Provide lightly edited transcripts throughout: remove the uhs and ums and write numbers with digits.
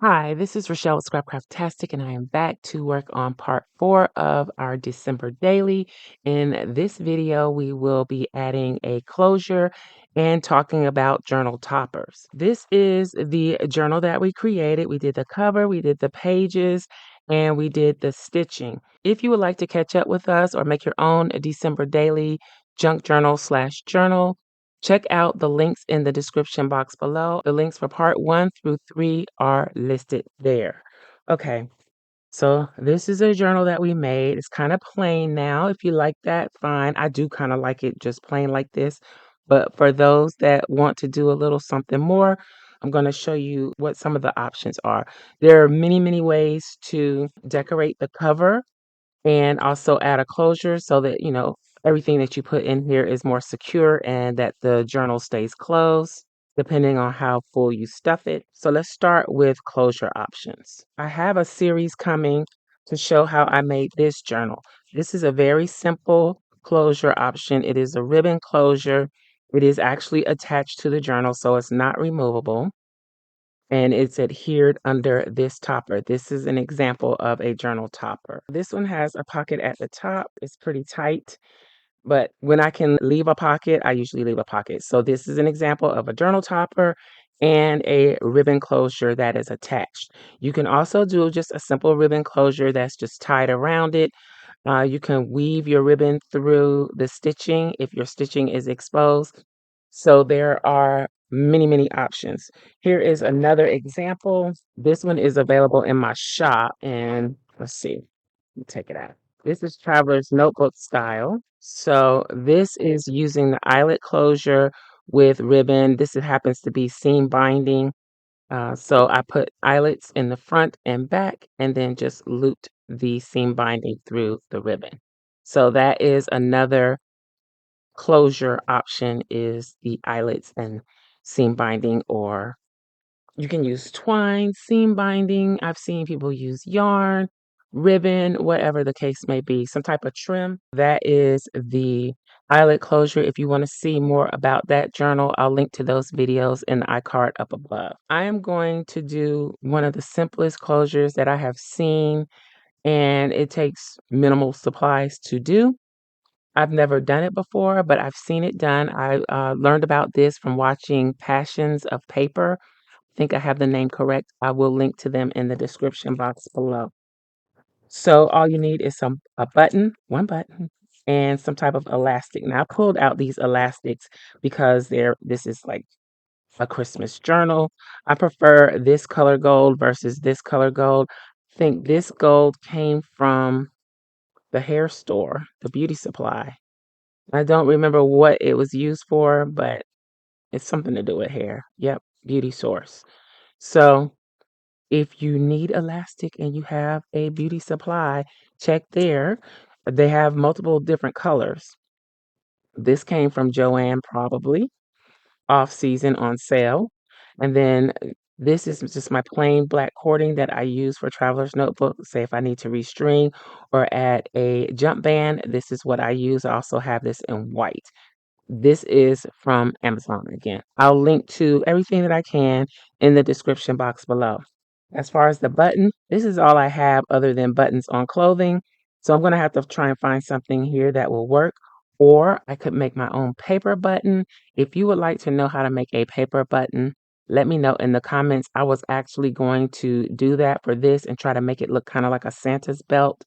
Hi, this is Rachelle with Scrapcraftastic, and I am back to work on part 4 of our December daily. In this video, we will be adding a closure and talking about journal toppers. This is the journal that we created. We did the cover, we did the pages, and we did the stitching. If you would like to catch up with us or make your own December daily junk journal/journal, check out the links in the description box below. The links for part 1 through 3 are listed there. Okay, so this is a journal that we made. It's kind of plain now. If you like that, fine. I do kind of like it just plain like this. But for those that want to do a little something more, I'm going to show you what some of the options are. There are many, many ways to decorate the cover and also add a closure so that, everything that you put in here is more secure and that the journal stays closed depending on how full you stuff it. So let's start with closure options. I have a series coming to show how I made this journal. This is a very simple closure option. It is a ribbon closure. It is actually attached to the journal, so it's not removable, and it's adhered under this topper. This is an example of a journal topper. This one has a pocket at the top. It's pretty tight, but when I can leave a pocket, I usually leave a pocket. So this is an example of a journal topper and a ribbon closure that is attached. You can also do just a simple ribbon closure that's just tied around it. You can weave your ribbon through the stitching if your stitching is exposed. So there are many, many options. Here is another example. This one is available in my shop, and let's see, let me take it out. This is Traveler's Notebook style. So this is using the eyelet closure with ribbon. Happens to be seam binding. So I put eyelets in the front and back and then just looped the seam binding through the ribbon. So that is another closure option, is the eyelets and seam binding, or you can use twine, seam binding. I've seen people use yarn, ribbon, whatever the case may be, some type of trim. That is the eyelet closure. If you want to see more about that journal, I'll link to those videos in the iCard up above. I am going to do one of the simplest closures that I have seen, and it takes minimal supplies to do. I've never done it before, but I've seen it done. I learned about this from watching Passions of Paper. I think I have the name correct. I will link to them in the description box below. So all you need is one button, and some type of elastic. Now I pulled out these elastics because this is like a Christmas journal. I prefer this color gold versus this color gold. I think this gold came from the hair store, the beauty supply. I don't remember what it was used for, but it's something to do with hair. Yep, beauty source. So if you need elastic and you have a beauty supply, check there. They have multiple different colors. This came from Joann, probably off season on sale. And then this is just my plain black cording that I use for Traveler's Notebook. Say if I need to restring or add a jump band, this is what I use. I also have this in white. This is from Amazon again. I'll link to everything that I can in the description box below. As far as the button, this is all I have other than buttons on clothing. So I'm going to have to try and find something here that will work. Or I could make my own paper button. If you would like to know how to make a paper button, let me know in the comments. I was actually going to do that for this and try to make it look kind of like a Santa's belt.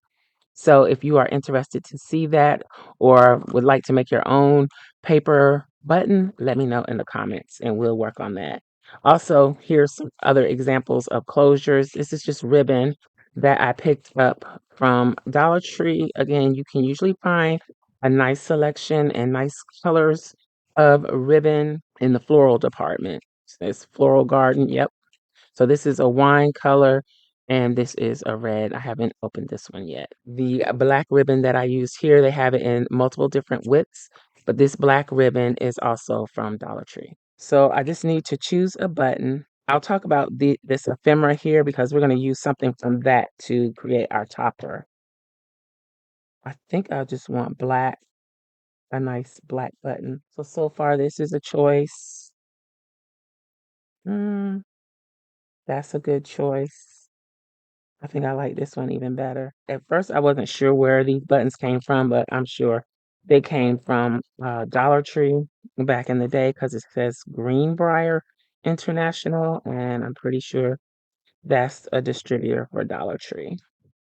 So if you are interested to see that or would like to make your own paper button, let me know in the comments and we'll work on that. Also, here's some other examples of closures. This is just ribbon that I picked up from Dollar Tree. Again, you can usually find a nice selection and nice colors of ribbon in the floral department. It's Floral Garden. Yep. So this is a wine color and this is a red. I haven't opened this one yet. The black ribbon that I use here, they have it in multiple different widths, but this black ribbon is also from Dollar Tree. So I just need to choose a button. I'll talk about this ephemera here because we're going to use something from that to create our topper. I think I just want black, a nice black button. So far this is a choice. That's a good choice. I think I like this one even better. At first, I wasn't sure where these buttons came from, but I'm sure they came from Dollar Tree back in the day because it says Greenbrier International, and I'm pretty sure that's a distributor for Dollar Tree.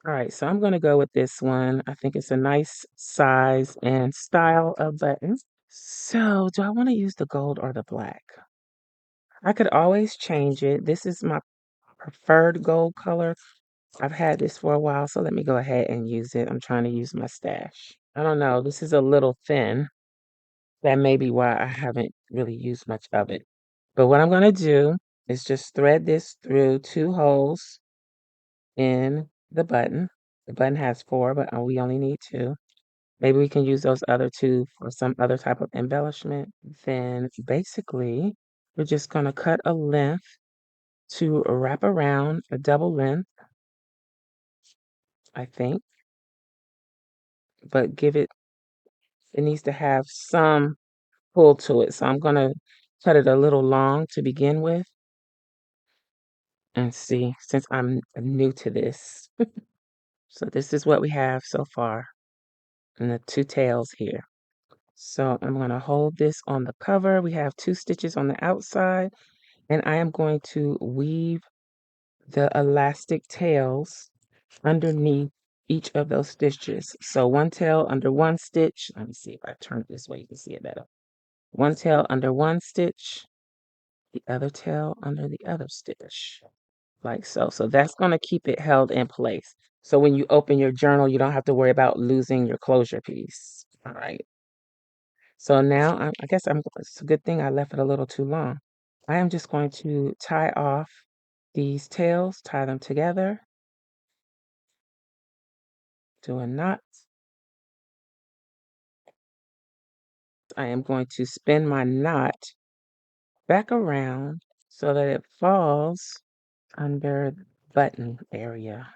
All right, so I'm going to go with this one. I think it's a nice size and style of button. So, do I want to use the gold or the black? I could always change it. This is my preferred gold color. I've had this for a while, so let me go ahead and use it. I'm trying to use my stash. I don't know, this is a little thin. That may be why I haven't really used much of it. But what I'm going to do is just thread this through 2 holes in the button. The button has 4, but we only need 2. Maybe we can use those other 2 for some other type of embellishment. Then basically, we're just going to cut a length to wrap around a double length, I think, but it needs to have some pull to it. So I'm going to cut it a little long to begin with and see, since I'm new to this. So this is what we have so far and the 2 tails here. So I'm going to hold this on the cover. We have 2 stitches on the outside, and I am going to weave the elastic tails underneath each of those stitches. So one tail under one stitch. Let me see if I turn it this way, you can see it better. One tail under one stitch, the other tail under the other stitch, like so. So that's going to keep it held in place. So when you open your journal, you don't have to worry about losing your closure piece. All right. So now I guess it's a good thing I left it a little too long. I am just going to tie off these tails, tie them together, do a knot. I am going to spin my knot back around so that it falls under the button area.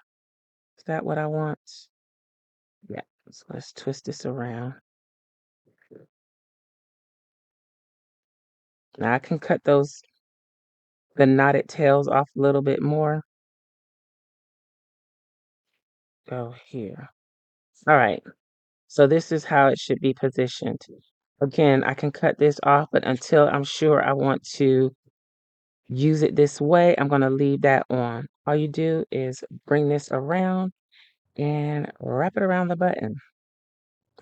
Is that what I want? Yeah. So let's twist this around. Now I can cut the knotted tails off a little bit more. Go here. All right. So this is how it should be positioned. Again, I can cut this off, but until I'm sure I want to use it this way, I'm going to leave that on. All you do is bring this around and wrap it around the button,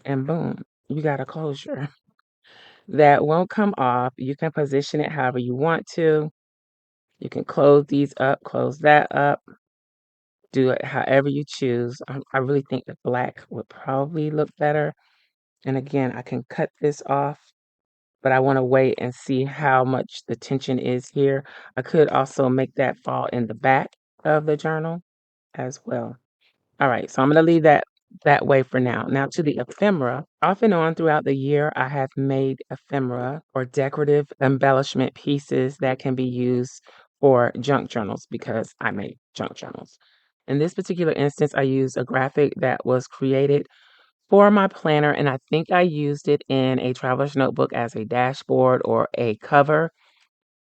and boom, you got a closure. That won't come off. You can position it however you want to. You can close these up, close that up, do it however you choose. I really think the black would probably look better. And again, I can cut this off, but I want to wait and see how much the tension is here. I could also make that fall in the back of the journal as well. All right, so I'm going to leave that way for now. Now to the ephemera. Off and on throughout the year, I have made ephemera or decorative embellishment pieces that can be used for junk journals because I make junk journals. In this particular instance, I used a graphic that was created for my planner, and I think I used it in a traveler's notebook as a dashboard or a cover.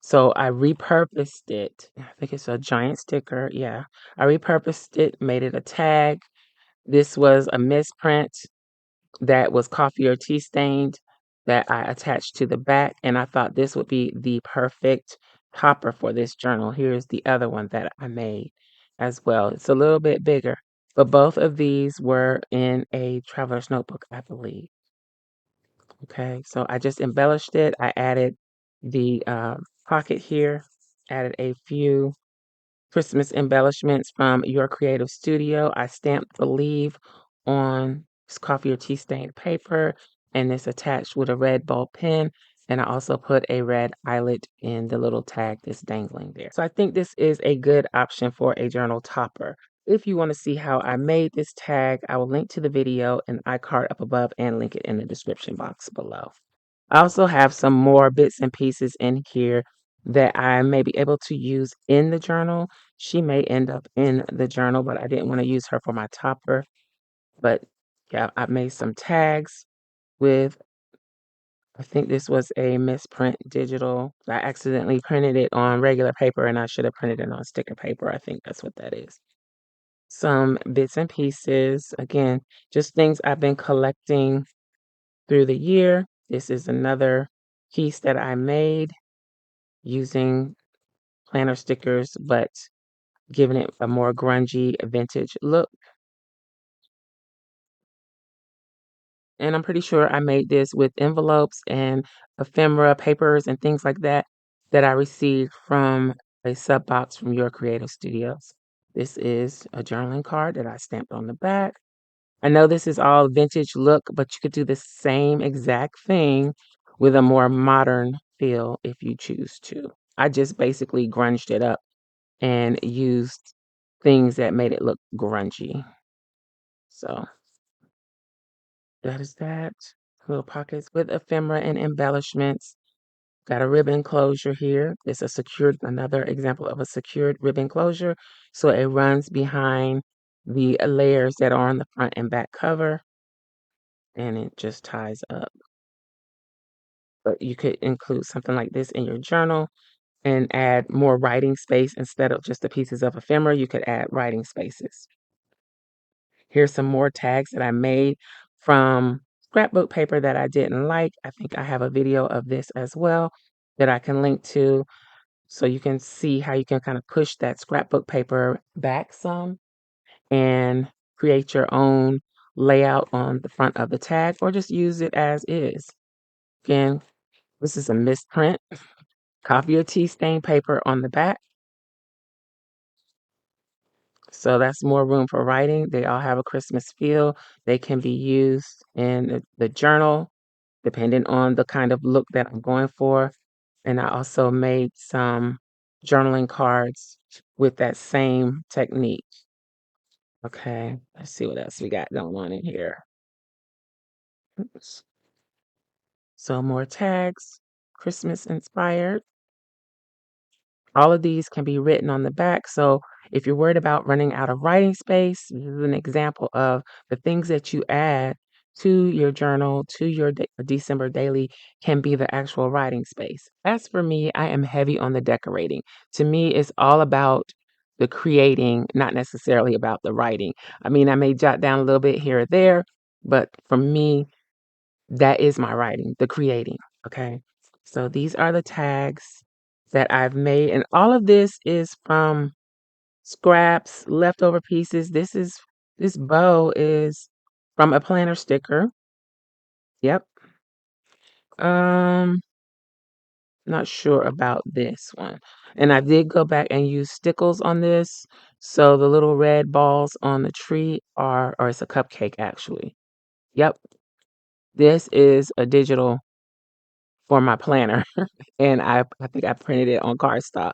So I repurposed it. I think it's a giant sticker. Yeah. I repurposed it, made it a tag. This was a misprint that was coffee or tea stained that I attached to the back, and I thought this would be the perfect topper for this journal. Here's the other one that I made as well. It's a little bit bigger, but both of these were in a traveler's notebook, I believe. Okay, so I just embellished it. I added the pocket here, added a few Christmas embellishments from Your Creative Studio. I stamped the leaf on this coffee or tea stained paper, and it's attached with a red ball pen. And I also put a red eyelet in the little tag that's dangling there. So I think this is a good option for a journal topper. If you want to see how I made this tag, I will link to the video and iCard up above and link it in the description box below. I also have some more bits and pieces in here that I may be able to use in the journal. She may end up in the journal, but I didn't want to use her for my topper. But yeah, I made some tags with I think this was a misprint digital. I accidentally printed it on regular paper and I should have printed it on sticker paper. I think that's what that is. Some bits and pieces. Again, just things I've been collecting through the year. This is another piece that I made using planner stickers, but giving it a more grungy vintage look. And I'm pretty sure I made this with envelopes and ephemera papers and things like that that I received from a sub box from Your Creative Studios. This is a journaling card that I stamped on the back. I know this is all vintage look, but you could do the same exact thing with a more modern feel if you choose to. I just basically grunged it up and used things that made it look grungy. So that is that. Little pockets with ephemera and embellishments. Got a ribbon closure here. It's a secured, another example of a secured ribbon closure. So it runs behind the layers that are on the front and back cover, and it just ties up. But you could include something like this in your journal and add more writing space instead of just the pieces of ephemera. You could add writing spaces. Here's some more tags that I made from scrapbook paper that I didn't like. I think I have a video of this as well that I can link to so you can see how you can kind of push that scrapbook paper back some and create your own layout on the front of the tag or just use it as is. Again, this is a misprint. Copy or tea stain paper on the back. So that's more room for writing. They all have a Christmas feel. They can be used in the journal, depending on the kind of look that I'm going for. And I also made some journaling cards with that same technique. Okay, let's see what else we got going on in here. Oops. So more tags, Christmas inspired. All of these can be written on the back. So if you're worried about running out of writing space, this is an example of the things that you add to your journal, to your December daily can be the actual writing space. As for me, I am heavy on the decorating. To me, it's all about the creating, not necessarily about the writing. I mean, I may jot down a little bit here or there, but for me, that is my writing, the creating. Okay. So these are the tags that I've made. And all of this is from scraps, leftover pieces. This bow is from a planner sticker. Yep. Um, not sure about this one. And I did go back and use stickles on this. So the little red balls on the tree are, or it's a cupcake actually. Yep. This is a digital for my planner. And I think I printed it on cardstock.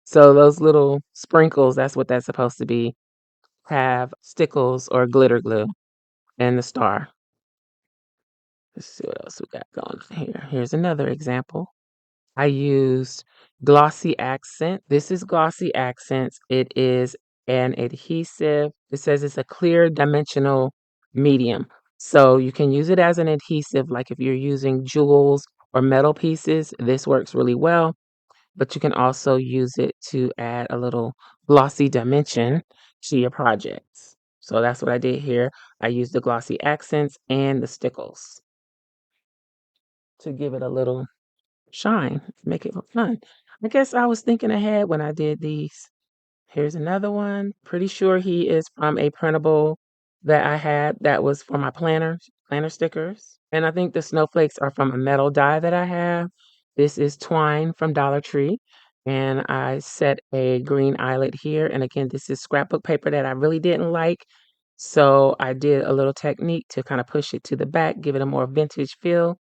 So those little sprinkles, that's what that's supposed to be, have stickles or glitter glue and the star. Let's see what else we got going on here. Here's another example. I used glossy accent. This is glossy accents. It is an adhesive. It says it's a clear dimensional medium. So you can use it as an adhesive, like if you're using jewels or metal pieces, this works really well. But you can also use it to add a little glossy dimension to your projects. So that's what I did here. I used the glossy accents and the stickles to give it a little shine, make it look fun. I guess I was thinking ahead when I did these. Here's another one. Pretty sure he is from a printable that I had that was for my planner stickers. And I think the snowflakes are from a metal die that I have. This is twine from Dollar Tree. And I set a green eyelet here. And again, this is scrapbook paper that I really didn't like. So I did a little technique to kind of push it to the back, give it a more vintage feel.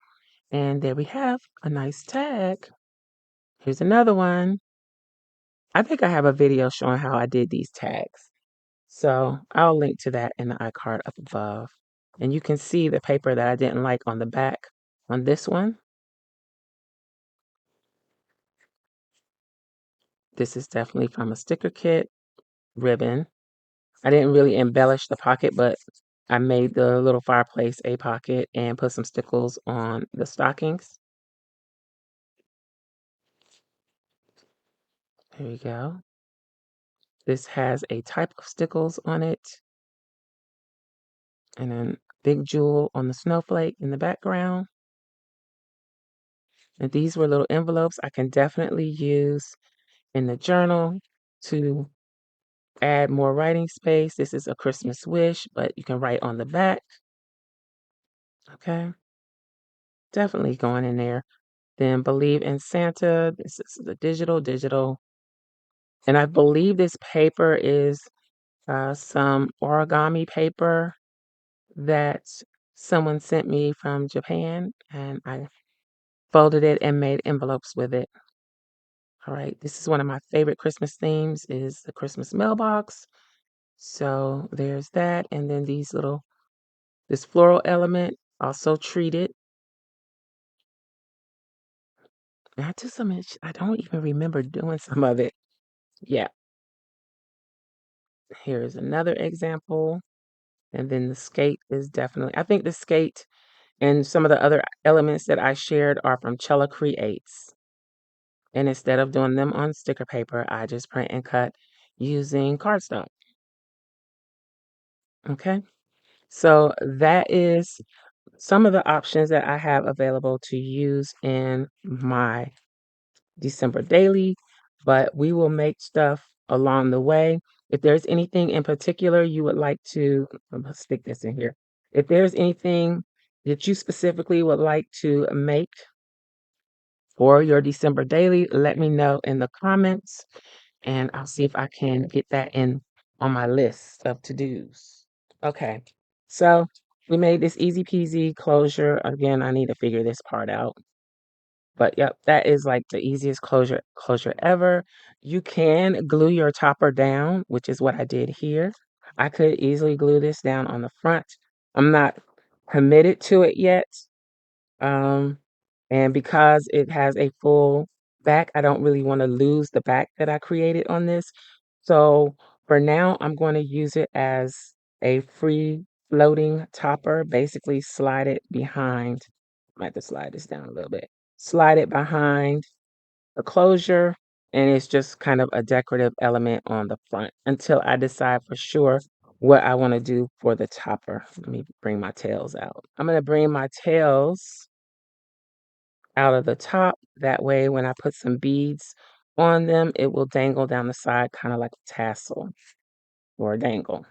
And there we have a nice tag. Here's another one. I think I have a video showing how I did these tags. So I'll link to that in the iCard up above. And you can see the paper that I didn't like on the back on this one. This is definitely from a sticker kit ribbon. I didn't really embellish the pocket, but I made the little fireplace a pocket and put some stickles on the stockings. There we go. This has a type of stickles on it, and then big jewel on the snowflake in the background. And these were little envelopes I can definitely use in the journal to add more writing space. This is a Christmas wish, but you can write on the back. Okay, definitely going in there. Then Believe in Santa. This is the digital. And I believe this paper is some origami paper that someone sent me from Japan, and I folded it and made envelopes with it. All right, this is one of my favorite Christmas themes is the Christmas mailbox. So there's that, and then this floral element also treated. Not too so much. I don't even remember doing some of it. Yeah, here's another example. And then the skate is definitely, I think the skate and some of the other elements that I shared are from Cella Creates. And instead of doing them on sticker paper, I just print and cut using cardstock. Okay, so that is some of the options that I have available to use in my December daily, but we will make stuff along the way. If there's anything in particular you would like to, I'm gonna stick this in here. If there's anything that you specifically would like to make for your December daily, let me know in the comments and I'll see if I can get that in on my list of to-dos. Okay, so we made this easy peasy closure. Again, I need to figure this part out. But yep, that is like the easiest closure ever. You can glue your topper down, which is what I did here. I could easily glue this down on the front. I'm not committed to it yet. Um, and because it has a full back, I don't really want to lose the back that I created on this. So for now, I'm going to use it as a free floating topper, basically slide it behind. I might have to slide this down a little bit. Slide it behind the closure, and it's just kind of a decorative element on the front until I decide for sure what I want to do for the topper. Let me bring my tails out. I'm going to bring my tails out of the top. That way, when I put some beads on them, it will dangle down the side, kind of like a tassel or a dangle.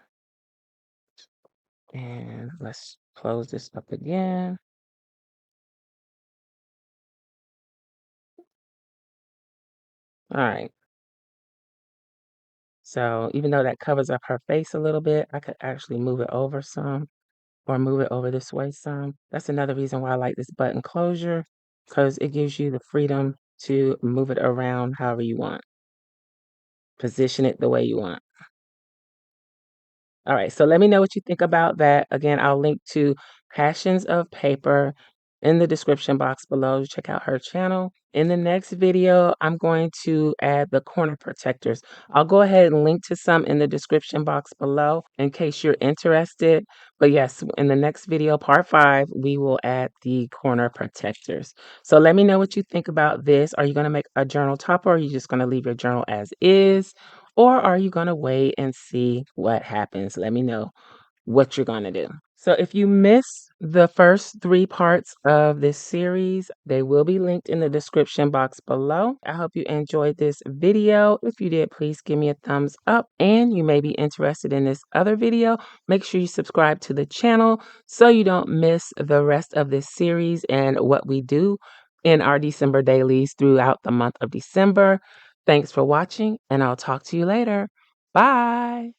And let's close this up again. All right. So even though that covers up her face a little bit, I could actually move it over some or move it over this way some. That's another reason why I like this button closure, because it gives you the freedom to move it around however you want. Position it the way you want. All right, so let me know what you think about that. Again, I'll link to Passions of Paper in the description box below. Check out her channel. In the next video, I'm going to add the corner protectors. I'll go ahead and link to some in the description box below in case you're interested. But yes, in the next video, part 5, we will add the corner protectors. So let me know what you think about this. Are you going to make a journal topper or are you just going to leave your journal as is? Or are you going to wait and see what happens? Let me know what you're going to do. So if you missed the first 3 parts of this series, they will be linked in the description box below. I hope you enjoyed this video. If you did, please give me a thumbs up. And you may be interested in this other video. Make sure you subscribe to the channel so you don't miss the rest of this series and what we do in our December dailies throughout the month of December. Thanks for watching, and I'll talk to you later. Bye.